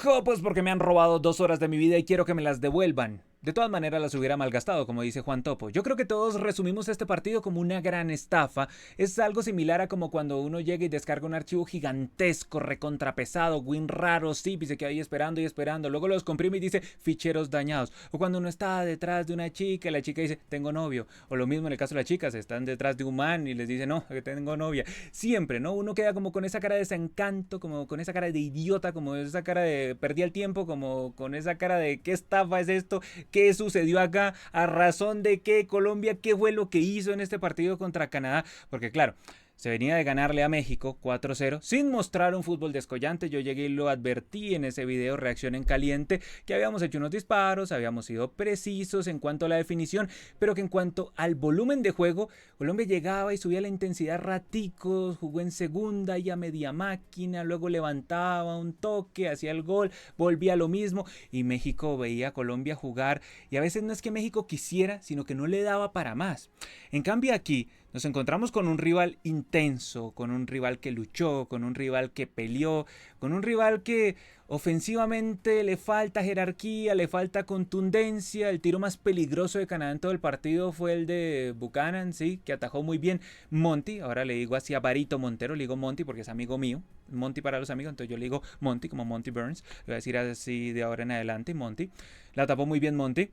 Ojo, pues porque me han robado 2 horas de mi vida y quiero que me las devuelvan. De todas maneras las hubiera malgastado, como dice Juan Topo. Yo creo que todos resumimos este partido como una gran estafa. Es algo similar a como cuando uno llega y descarga un archivo gigantesco, recontrapesado, win raro, zip, y se queda ahí esperando y esperando. Luego los comprime y dice ficheros dañados. O cuando uno está detrás de una chica y la chica dice tengo novio. O lo mismo en el caso de las chicas, están detrás de un man y les dice no, que tengo novia. Siempre, ¿no? Uno queda como con esa cara de desencanto, como con esa cara de idiota, como esa cara de perdí el tiempo, como con esa cara de qué estafa es esto. ¿Qué sucedió acá? ¿A razón de qué? Colombia, ¿qué fue lo que hizo en este partido contra Canadá? Porque claro, se venía de ganarle a México 4-0 sin mostrar un fútbol descollante. Yo llegué y lo advertí en ese video Reacción en Caliente que habíamos hecho unos disparos, habíamos sido precisos en cuanto a la definición, pero que en cuanto al volumen de juego, Colombia llegaba y subía la intensidad raticos, jugó en segunda y a media máquina, luego levantaba un toque, hacía el gol, volvía a lo mismo y México veía a Colombia jugar y a veces no es que México quisiera, sino que no le daba para más. En cambio aquí nos encontramos con un rival intenso, con un rival que luchó, con un rival que peleó, con un rival que ofensivamente le falta jerarquía, le falta contundencia. El tiro más peligroso de Canadá en todo el partido fue el de Buchanan, sí, que atajó muy bien Monty. Ahora le digo así a Barito Montero, le digo Monty porque es amigo mío. Monty para los amigos, entonces yo le digo Monty como Monty Burns. Le voy a decir así de ahora en adelante, Monty. La tapó muy bien Monty.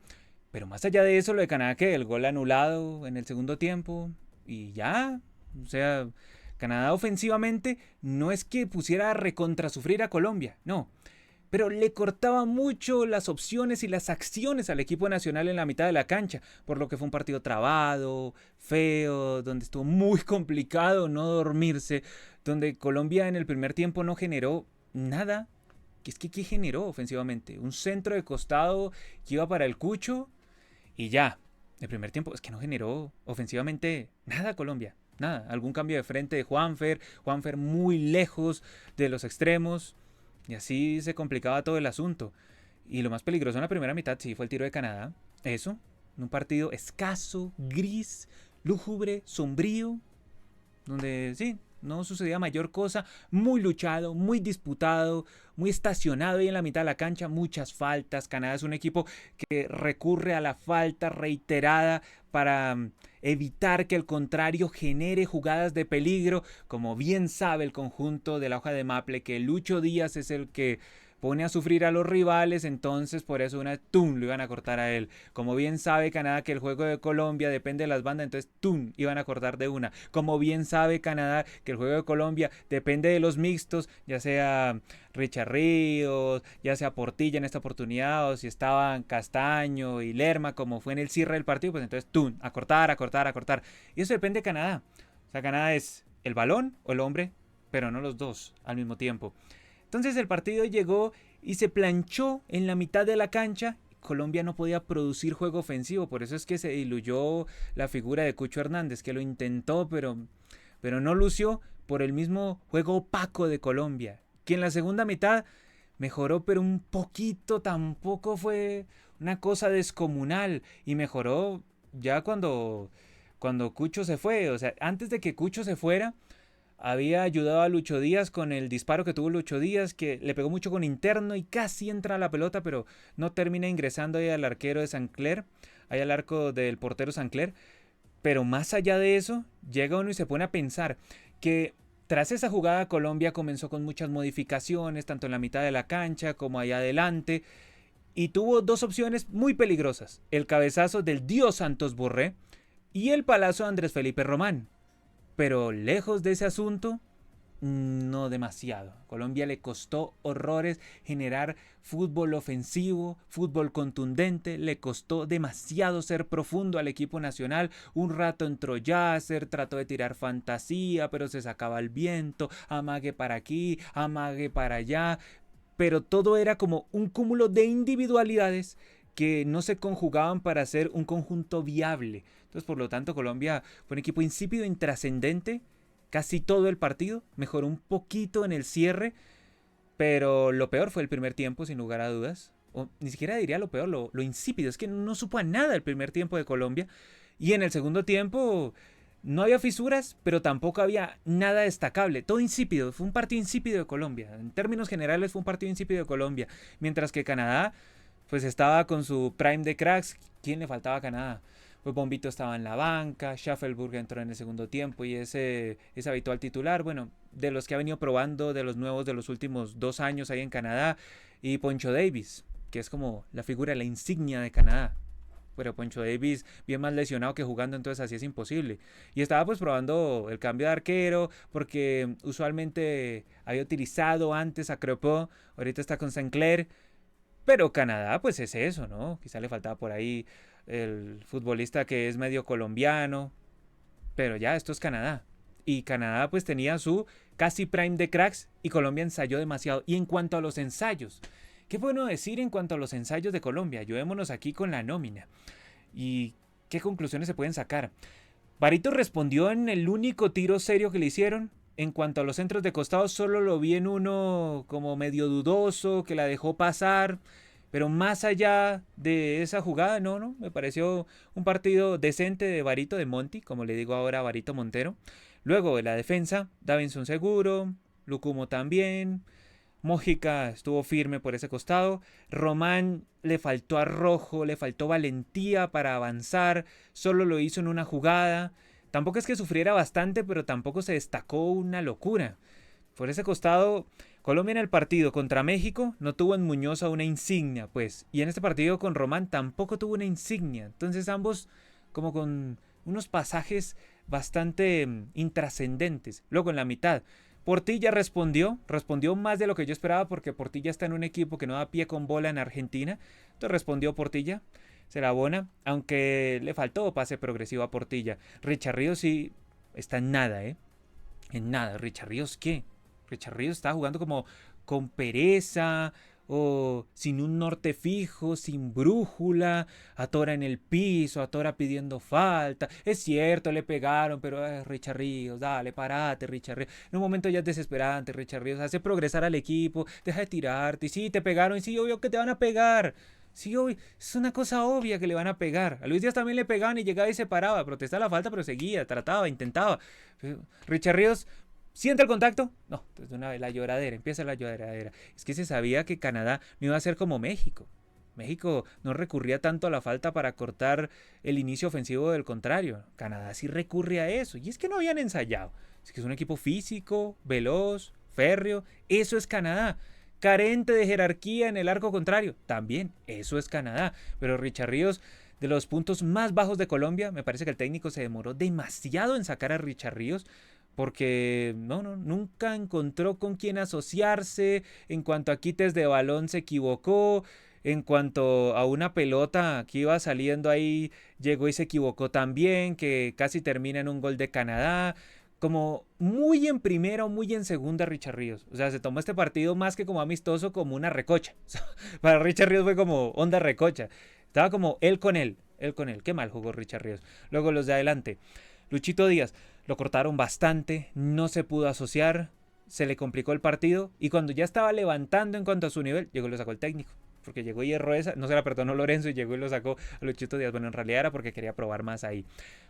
Pero más allá de eso, lo de Canadá, que el gol anulado en el segundo tiempo y ya, o sea, Canadá ofensivamente no es que pusiera a recontrasufrir a Colombia, no, pero le cortaba mucho las opciones y las acciones al equipo nacional en la mitad de la cancha, por lo que fue un partido trabado, feo, donde estuvo muy complicado no dormirse, donde Colombia en el primer tiempo no generó nada. Es que ¿qué generó ofensivamente? Un centro de costado que iba para el Cucho y ya, el primer tiempo es que no generó ofensivamente nada Colombia. Nada, algún cambio de frente de Juanfer muy lejos de los extremos y así se complicaba todo el asunto. Y lo más peligroso en la primera mitad sí fue el tiro de Canadá. Eso, en un partido escaso, gris, lúgubre, sombrío, donde sí, no sucedía mayor cosa, muy luchado, muy disputado, muy estacionado ahí en la mitad de la cancha, muchas faltas. Canadá es un equipo que recurre a la falta reiterada para evitar que el contrario genere jugadas de peligro, como bien sabe el conjunto de la hoja de Maple, que Lucho Díaz es el que pone a sufrir a los rivales, entonces por eso una tum lo iban a cortar a él. Como bien sabe Canadá que el juego de Colombia depende de las bandas, entonces tum iban a cortar de una. Como bien sabe Canadá que el juego de Colombia depende de los mixtos, ya sea Richard Ríos, ya sea Portilla en esta oportunidad, o si estaban Castaño y Lerma, como fue en el cierre del partido, pues entonces tum, a cortar, a cortar, a cortar. Y eso depende de Canadá. O sea, Canadá es el balón o el hombre, pero no los dos al mismo tiempo. Entonces el partido llegó y se planchó en la mitad de la cancha. Colombia no podía producir juego ofensivo, por eso es que se diluyó la figura de Cucho Hernández, que lo intentó, pero no lució por el mismo juego opaco de Colombia, que en la segunda mitad mejoró, pero un poquito, tampoco fue una cosa descomunal, y mejoró ya cuando Cucho se fue. O sea, antes de que Cucho se fuera, había ayudado a Lucho Díaz con el disparo que tuvo Lucho Díaz, que le pegó mucho con interno y casi entra a la pelota, pero no termina ingresando ahí al arquero de Sancler, ahí al arco del portero Sancler. Pero más allá de eso, llega uno y se pone a pensar que tras esa jugada Colombia comenzó con muchas modificaciones, tanto en la mitad de la cancha como allá adelante, y tuvo dos opciones muy peligrosas: el cabezazo del Dios Santos Borré y el palazo de Andrés Felipe Román. Pero lejos de ese asunto, no demasiado. Colombia le costó horrores generar fútbol ofensivo, fútbol contundente, le costó demasiado ser profundo al equipo nacional. Un rato entró Yasser, trató de tirar fantasía, pero se sacaba el viento, amague para aquí, amague para allá, pero todo era como un cúmulo de individualidades que no se conjugaban para hacer un conjunto viable. Entonces, por lo tanto, Colombia fue un equipo insípido, intrascendente, casi todo el partido, mejoró un poquito en el cierre, pero lo peor fue el primer tiempo, sin lugar a dudas. O ni siquiera diría lo peor, lo insípido, es que no supo a nada el primer tiempo de Colombia. Y en el segundo tiempo No había fisuras, pero tampoco había nada destacable. Todo insípido. Fue un partido insípido de Colombia. En términos generales fue un partido insípido de Colombia. Mientras que Canadá, pues estaba con su prime de cracks. ¿Quién le faltaba a Canadá? Pues Bombito estaba en la banca, Schaffelburg entró en el segundo tiempo y ese es habitual titular. Bueno, de los que ha venido probando, de los nuevos de los últimos 2 años ahí en Canadá. Y Poncho Davis, que es como la figura, la insignia de Canadá. Pero Poncho Davis bien más lesionado que jugando, entonces así es imposible. Y estaba pues probando el cambio de arquero, porque usualmente había utilizado antes a Crepeau, ahorita está con Sinclair. Pero Canadá pues es eso, ¿no? Quizá le faltaba por ahí el futbolista que es medio colombiano. Pero ya, esto es Canadá. Y Canadá pues tenía su casi prime de cracks y Colombia ensayó demasiado. Y en cuanto a los ensayos, ¿qué bueno decir en cuanto a los ensayos de Colombia? Ayudémonos aquí con la nómina. ¿Y qué conclusiones se pueden sacar? Barito respondió en el único tiro serio que le hicieron. En cuanto a los centros de costado, solo lo vi en uno como medio dudoso, que la dejó pasar. Pero más allá de esa jugada, no, me pareció un partido decente de Barito, de Monty, como le digo ahora a Barito Montero. Luego de la defensa, Davinson seguro, Lucumo también, Mójica estuvo firme por ese costado. Román le faltó arrojo, le faltó valentía para avanzar. Solo lo hizo en una jugada. Tampoco es que sufriera bastante, pero tampoco se destacó una locura. Por ese costado, Colombia en el partido contra México no tuvo en Muñoz a una insignia, pues. Y en este partido con Román tampoco tuvo una insignia. Entonces ambos como con unos pasajes bastante intrascendentes. Luego en la mitad, Portilla respondió más de lo que yo esperaba porque Portilla está en un equipo que no da pie con bola en Argentina. Entonces respondió Portilla, se la abona, aunque le faltó pase progresivo a Portilla. Richard Ríos sí está en nada, ¿eh? En nada. ¿Richard Ríos qué? Richard Ríos está jugando como con pereza o sin un norte fijo, sin brújula, atora en el piso, atora pidiendo falta. Es cierto, le pegaron, pero Richard Ríos, dale, parate, Richard Ríos. En un momento ya es desesperante, Richard Ríos, hace progresar al equipo, deja de tirarte. Y sí, te pegaron, y sí, obvio que te van a pegar. Sí, obvio, es una cosa obvia que le van a pegar. A Luis Díaz también le pegaban y llegaba y se paraba, protestaba la falta, pero seguía, trataba, intentaba. Richard Ríos, ¿siente el contacto? No, entonces de una vez la lloradera, empieza la lloradera. Es que se sabía que Canadá no iba a ser como México. México no recurría tanto a la falta para cortar el inicio ofensivo del contrario. Canadá sí recurre a eso. Y es que no habían ensayado. Es que es un equipo físico, veloz, férreo. Eso es Canadá. Carente de jerarquía en el arco contrario. También, eso es Canadá. Pero Richard Ríos, de los puntos más bajos de Colombia, me parece que el técnico se demoró demasiado en sacar a Richard Ríos porque nunca encontró con quién asociarse. En cuanto a quites de balón se equivocó. En cuanto a una pelota que iba saliendo ahí, llegó y se equivocó también, que casi termina en un gol de Canadá. Como muy en primera o muy en segunda Richard Ríos. O sea, se tomó este partido más que como amistoso, como una recocha. Para Richard Ríos fue como onda recocha. Estaba como él con él. Qué mal jugó Richard Ríos. Luego los de adelante. Luchito Díaz, lo cortaron bastante, no se pudo asociar, se le complicó el partido y cuando ya estaba levantando en cuanto a su nivel, llegó y lo sacó el técnico. Porque llegó y erró esa, no se la perdonó Lorenzo y llegó y lo sacó a Luchito Díaz. Bueno, en realidad era porque quería probar más ahí.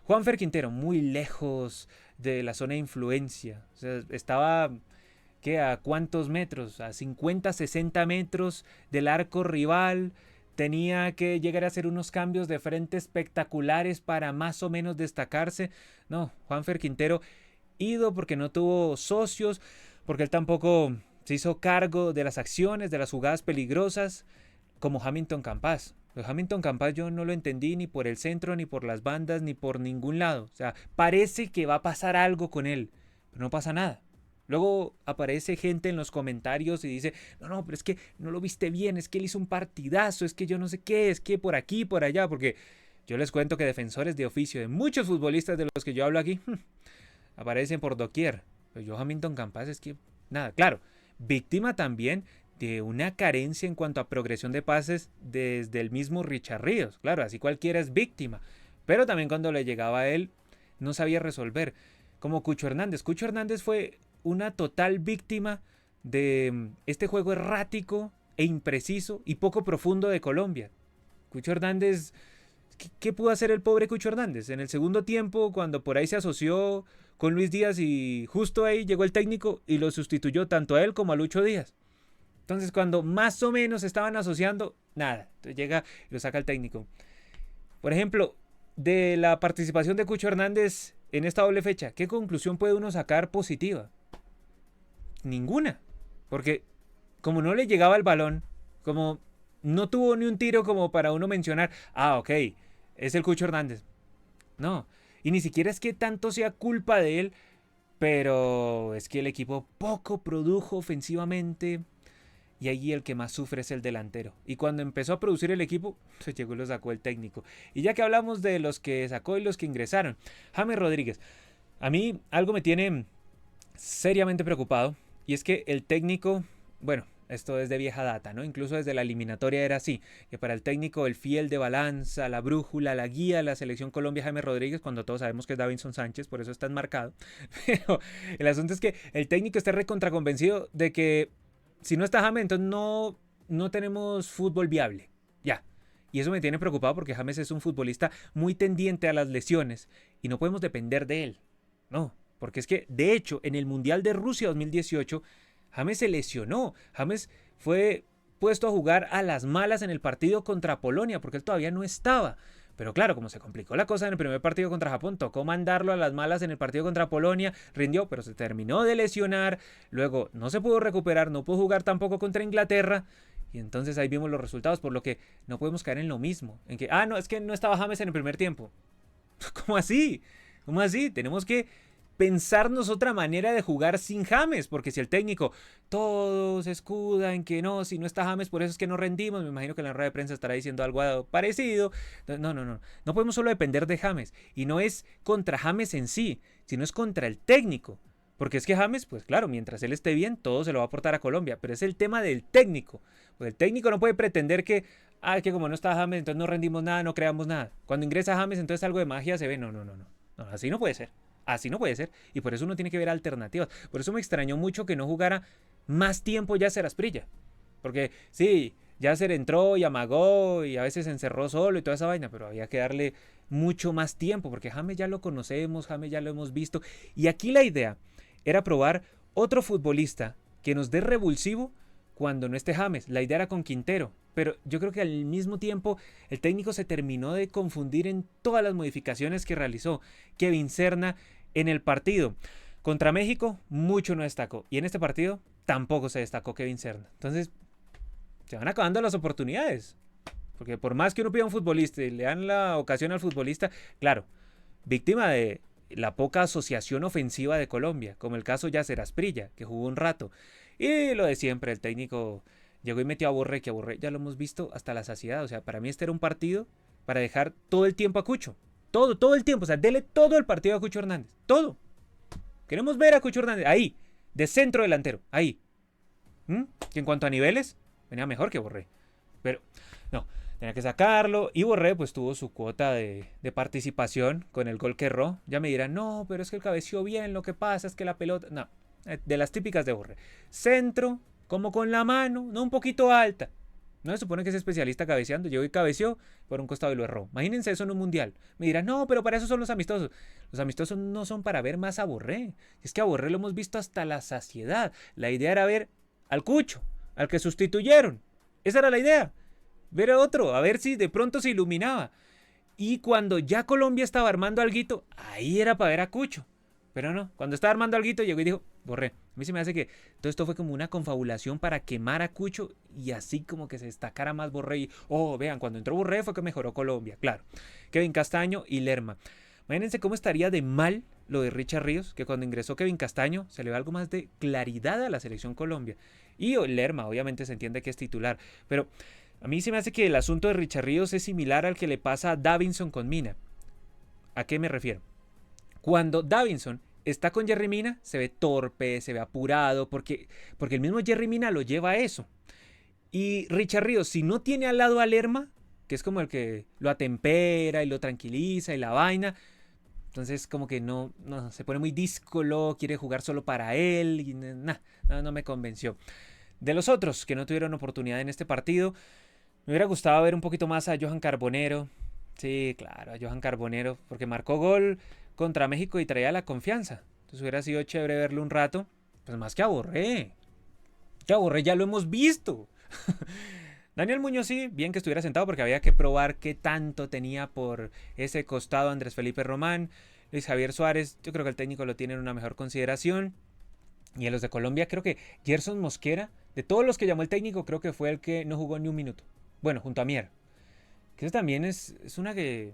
Juanfer Quintero, muy lejos de la zona de influencia. O sea, estaba, ¿qué? ¿A cuántos metros? A 50, 60 metros del arco rival. Tenía que llegar a hacer unos cambios de frente espectaculares para más o menos destacarse. No, Juanfer Quintero, ido porque no tuvo socios, porque él tampoco se hizo cargo de las acciones, de las jugadas peligrosas, como Hamilton Campas. Pues Hamilton Campas yo no lo entendí ni por el centro, ni por las bandas, ni por ningún lado. O sea, parece que va a pasar algo con él, pero no pasa nada. Luego aparece gente en los comentarios y dice, no, pero es que no lo viste bien, es que él hizo un partidazo, es que yo no sé qué, es que por aquí, por allá, porque yo les cuento que defensores de oficio de muchos futbolistas de los que yo hablo aquí, aparecen por doquier. Pero yo Hamilton Campas es que, nada, claro, víctima también de una carencia en cuanto a progresión de pases desde el mismo Richard Ríos. Claro, así cualquiera es víctima, pero también cuando le llegaba a él, no sabía resolver. Como Cucho Hernández. Cucho Hernández fue una total víctima de este juego errático e impreciso y poco profundo de Colombia. Cucho Hernández ¿qué pudo hacer el pobre Cucho Hernández? En el segundo tiempo, cuando por ahí se asoció con Luis Díaz y justo ahí llegó el técnico y lo sustituyó tanto a él como a Lucho Díaz. Entonces, cuando más o menos estaban asociando, nada. Entonces llega y lo saca el técnico. Por ejemplo, de la participación de Cucho Hernández en esta doble fecha, ¿qué conclusión puede uno sacar positiva? Ninguna. Porque como no le llegaba el balón, como no tuvo ni un tiro como para uno mencionar, ok, es el Cucho Hernández. No. Y ni siquiera es que tanto sea culpa de él, pero es que el equipo poco produjo ofensivamente. Y allí el que más sufre es el delantero. Y cuando empezó a producir el equipo, se llegó y lo sacó el técnico. Y ya que hablamos de los que sacó y los que ingresaron, James Rodríguez. A mí algo me tiene seriamente preocupado. Y es que el técnico, bueno, esto es de vieja data, ¿no? Incluso desde la eliminatoria era así, que para el técnico el fiel de balanza, la brújula, la guía de la selección Colombia, James Rodríguez, cuando todos sabemos que es Davinson Sánchez, por eso está enmarcado. Pero el asunto es que el técnico está recontraconvencido de que si no está James, entonces no tenemos fútbol viable. Ya. Y eso me tiene preocupado porque James es un futbolista muy tendiente a las lesiones y no podemos depender de él. No, porque es que, de hecho, en el Mundial de Rusia 2018, James se lesionó. James fue puesto a jugar a las malas en el partido contra Polonia porque él todavía no estaba. Pero claro, como se complicó la cosa en el primer partido contra Japón, tocó mandarlo a las malas en el partido contra Polonia, rindió, pero se terminó de lesionar, luego no se pudo recuperar, no pudo jugar tampoco contra Inglaterra, y entonces ahí vimos los resultados, por lo que no podemos caer en lo mismo, en que, no, es que no estaba James en el primer tiempo. ¿Cómo así? ¿Cómo así? Tenemos que pensarnos otra manera de jugar sin James, porque si el técnico todos se escuda en que no, si no está James, por eso es que no rendimos, me imagino que en la rueda de prensa estará diciendo algo parecido. No podemos solo depender de James, y no es contra James en sí, sino es contra el técnico, porque es que James, pues claro, mientras él esté bien, todo se lo va a aportar a Colombia, pero es el tema del técnico, pues el técnico no puede pretender que como no está James, entonces no rendimos nada, no creamos nada. Cuando ingresa James, entonces algo de magia se ve, no, así no puede ser. Así no puede ser. Y por eso uno tiene que ver alternativas. Por eso me extrañó mucho que no jugara más tiempo Yasser Asprilla. Porque sí, Yasser entró y amagó y a veces se encerró solo y toda esa vaina. Pero había que darle mucho más tiempo. Porque James ya lo conocemos, James ya lo hemos visto. Y aquí la idea era probar otro futbolista que nos dé revulsivo cuando no esté James. La idea era con Quintero. Pero yo creo que al mismo tiempo el técnico se terminó de confundir en todas las modificaciones que realizó. Kevin Serna en el partido contra México mucho no destacó. Y en este partido tampoco se destacó Kevin Serna. Entonces se van acabando las oportunidades. Porque por más que uno pida a un futbolista y le dan la ocasión al futbolista, claro, víctima de la poca asociación ofensiva de Colombia, como el caso Yasser Asprilla, que jugó un rato. Y lo de siempre, el técnico llegó y metió a Borré, que a Borré ya lo hemos visto hasta la saciedad. O sea, para mí este era un partido para dejar todo el tiempo a Cucho. Todo el tiempo. O sea, dele todo el partido a Cucho Hernández. Todo. Queremos ver a Cucho Hernández. Ahí. De centro delantero. Ahí. Que en cuanto a niveles, venía mejor que Borré. Pero, no. Tenía que sacarlo. Y Borré, pues, tuvo su cuota de participación con el gol que erró. Ya me dirán, no, pero es que él cabeció bien. Lo que pasa es que la pelota... No. De las típicas de Borré. Centro, como con la mano, no un poquito alta. No se supone que es especialista cabeceando. Llegó y cabeció por un costado y lo erró. Imagínense eso en un mundial. Me dirán, no, pero para eso son los amistosos. Los amistosos no son para ver más a Borré. Es que a Borré lo hemos visto hasta la saciedad. La idea era ver al Cucho, al que sustituyeron. Esa era la idea. Ver a otro, a ver si de pronto se iluminaba. Y cuando ya Colombia estaba armando alguito, ahí era para ver a Cucho. Pero no, cuando estaba armando alguito llegó y dijo, Borré. A mí se me hace que todo esto fue como una confabulación para quemar a Cucho y así como que se destacara más Borré. Y, vean, cuando entró Borré fue que mejoró Colombia, claro. Kevin Castaño y Lerma. Imagínense cómo estaría de mal lo de Richard Ríos, que cuando ingresó Kevin Castaño se le ve algo más de claridad a la selección Colombia. Y Lerma, obviamente se entiende que es titular, pero a mí se me hace que el asunto de Richard Ríos es similar al que le pasa a Davinson con Mina. ¿A qué me refiero? Cuando Davinson está con Jerry Mina, se ve torpe, se ve apurado, porque el mismo Jerry Mina lo lleva a eso. Y Richard Ríos, si no tiene al lado a Lerma, que es como el que lo atempera y lo tranquiliza y la vaina, entonces como que no se pone muy díscolo, quiere jugar solo para él, y no me convenció. De los otros que no tuvieron oportunidad en este partido, me hubiera gustado ver un poquito más a Johan Carbonero, Sí, claro, a Johan Carbonero, porque marcó gol contra México y traía la confianza. Entonces hubiera sido chévere verlo un rato. Pues más que aburré. Que aburré, ya lo hemos visto. Daniel Muñoz sí, bien que estuviera sentado porque había que probar qué tanto tenía por ese costado Andrés Felipe Román. Luis Javier Suárez, yo creo que el técnico lo tiene en una mejor consideración. Y en los de Colombia creo que Gerson Mosquera, de todos los que llamó el técnico, creo que fue el que no jugó ni un minuto. Bueno, junto a Mier. Que eso también es una que...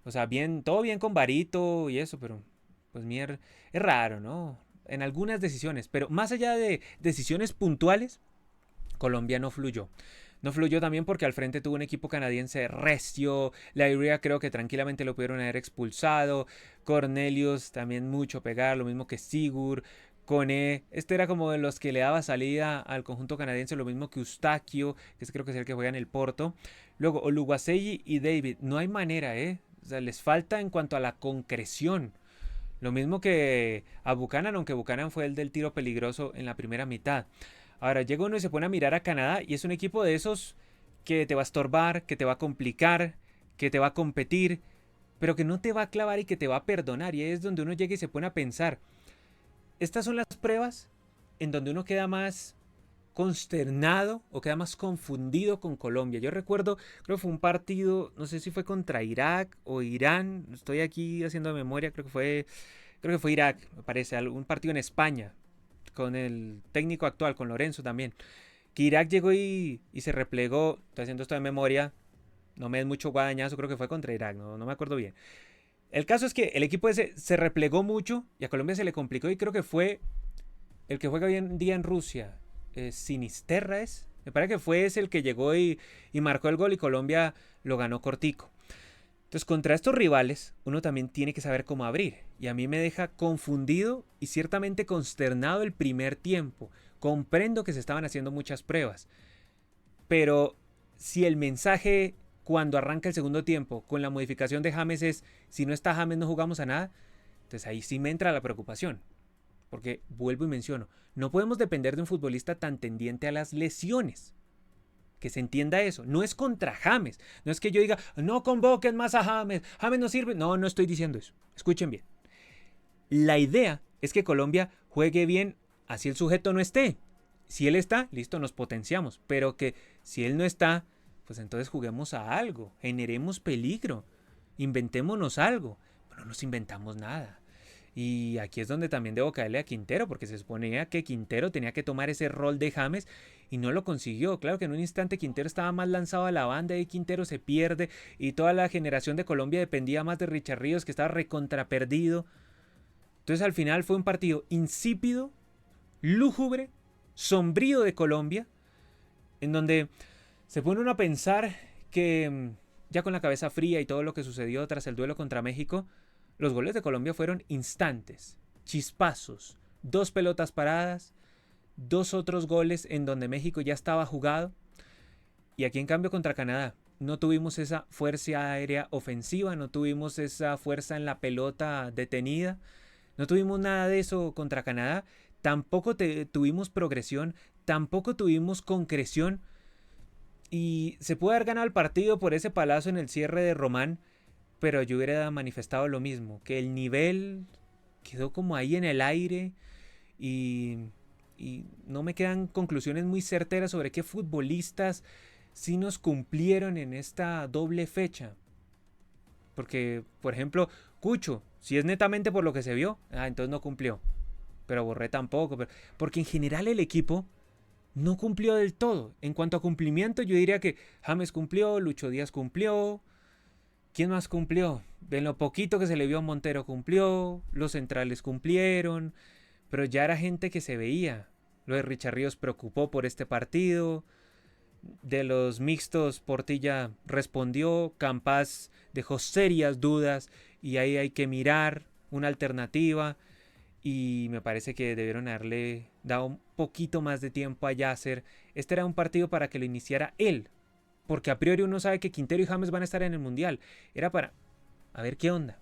O sea, bien, todo bien con Barito y eso, pero pues Mier es raro, ¿no? En algunas decisiones, pero más allá de decisiones puntuales, Colombia no fluyó. No fluyó también porque al frente tuvo un equipo canadiense recio. La Iria creo que tranquilamente lo pudieron haber expulsado. Cornelius también mucho pegar, lo mismo que Sigur. Cone, este era como de los que le daba salida al conjunto canadiense, lo mismo que Eustaquio, que creo que es el que juega en el Porto. Luego, Oluwaseyi y David, no hay manera, ¿eh? O sea, les falta en cuanto a la concreción. Lo mismo que a Buchanan, aunque Buchanan fue el del tiro peligroso en la primera mitad. Ahora llega uno y se pone a mirar a Canadá y es un equipo de esos que te va a estorbar, que te va a complicar, que te va a competir, pero que no te va a clavar y que te va a perdonar. Y es donde uno llega y se pone a pensar. Estas son las pruebas en donde uno queda más consternado o queda más confundido con Colombia. Yo recuerdo, creo que fue un partido, no sé si fue contra Irak o Irán, estoy aquí haciendo memoria, creo que fue Irak, me parece, un partido en España con el técnico actual, con Lorenzo también. Que Irak llegó y se replegó, estoy haciendo esto de memoria, no me es mucho guadañazo, creo que fue contra Irak, no me acuerdo bien. El caso es que el equipo ese se replegó mucho y a Colombia se le complicó y creo que fue el que juega hoy en día en Rusia. Sinisterra es. Me parece que fue ese el que llegó y marcó el gol y Colombia lo ganó cortico. Entonces, contra estos rivales, uno también tiene que saber cómo abrir. Y a mí me deja confundido y ciertamente consternado el primer tiempo. Comprendo que se estaban haciendo muchas pruebas. Pero si el mensaje cuando arranca el segundo tiempo con la modificación de James es si no está James no jugamos a nada, entonces ahí sí me entra la preocupación. Porque vuelvo y menciono, no podemos depender de un futbolista tan tendiente a las lesiones. Que se entienda eso. No es contra James. No es que yo diga, no convoquen más a James. James no sirve. No, no estoy diciendo eso. Escuchen bien. La idea es que Colombia juegue bien así el sujeto no esté. Si él está, listo, nos potenciamos. Pero que si él no está, pues entonces juguemos a algo. Generemos peligro. Inventémonos algo. Pero no nos inventamos nada. Y aquí es donde también debo caerle a Quintero, porque se suponía que Quintero tenía que tomar ese rol de James y no lo consiguió. Claro que en un instante Quintero estaba más lanzado a la banda y Quintero se pierde y toda la generación de Colombia dependía más de Richard Ríos, que estaba recontra perdido. Entonces al final fue un partido insípido, lúgubre, sombrío de Colombia, en donde se pone uno a pensar que ya con la cabeza fría y todo lo que sucedió tras el duelo contra México, los goles de Colombia fueron instantes, chispazos, 2 pelotas paradas, 2 otros goles en donde México ya estaba jugado. Y aquí en cambio contra Canadá no tuvimos esa fuerza aérea ofensiva, no tuvimos esa fuerza en la pelota detenida, no tuvimos nada de eso contra Canadá, tampoco tuvimos progresión, tampoco tuvimos concreción. Y se puede haber ganado el partido por ese palazo en el cierre de Román, pero yo hubiera manifestado lo mismo, que el nivel quedó como ahí en el aire y, y no me quedan conclusiones muy certeras sobre qué futbolistas sí nos cumplieron en esta doble fecha. Porque, por ejemplo, Cucho, si es netamente por lo que se vio, entonces no cumplió. Pero Borré tampoco. Porque en general el equipo no cumplió del todo. En cuanto a cumplimiento, yo diría que James cumplió, Lucho Díaz cumplió. ¿Quién más cumplió? De lo poquito que se le vio a Montero cumplió, los centrales cumplieron, pero ya era gente que se veía. Lo de Richard Ríos preocupó por este partido. De los mixtos, Portilla respondió, Campas dejó serias dudas y ahí hay que mirar una alternativa. Y me parece que debieron haberle dado un poquito más de tiempo a Yasser. Este era un partido para que lo iniciara él, porque a priori uno sabe que Quintero y James van a estar en el Mundial. Era para a ver qué onda.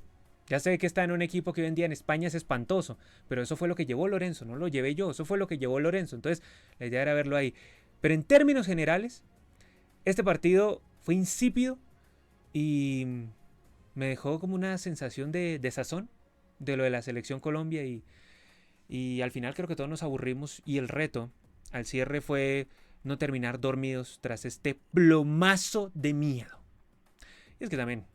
Ya sé que está en un equipo que hoy en día en España es espantoso, pero eso fue lo que llevó Lorenzo, no lo llevé yo, eso fue lo que llevó Lorenzo. Entonces la idea era verlo ahí. Pero en términos generales, este partido fue insípido y me dejó como una sensación de desazón de lo de la selección Colombia y al final creo que todos nos aburrimos y el reto al cierre fue no terminar dormidos tras este plomazo de miedo. Y es que también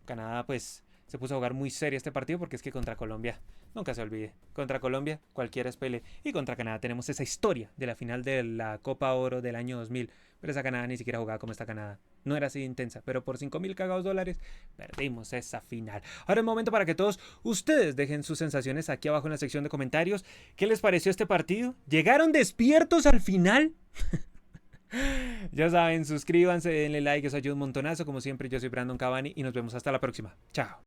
Canadá pues se puso a jugar muy serio este partido porque es que contra Colombia, nunca se olvide, contra Colombia cualquiera es pele y contra Canadá tenemos esa historia de la final de la Copa Oro del año 2000, pero esa Canadá ni siquiera jugaba como esta Canadá. No era así de intensa, pero por 5.000 cagados dólares perdimos esa final. Ahora es momento para que todos ustedes dejen sus sensaciones aquí abajo en la sección de comentarios. ¿Qué les pareció este partido? ¿Llegaron despiertos al final? Ya saben, suscríbanse, denle like, eso ayuda un montonazo. Como siempre, yo soy Brandon Cavani y nos vemos hasta la próxima. Chao.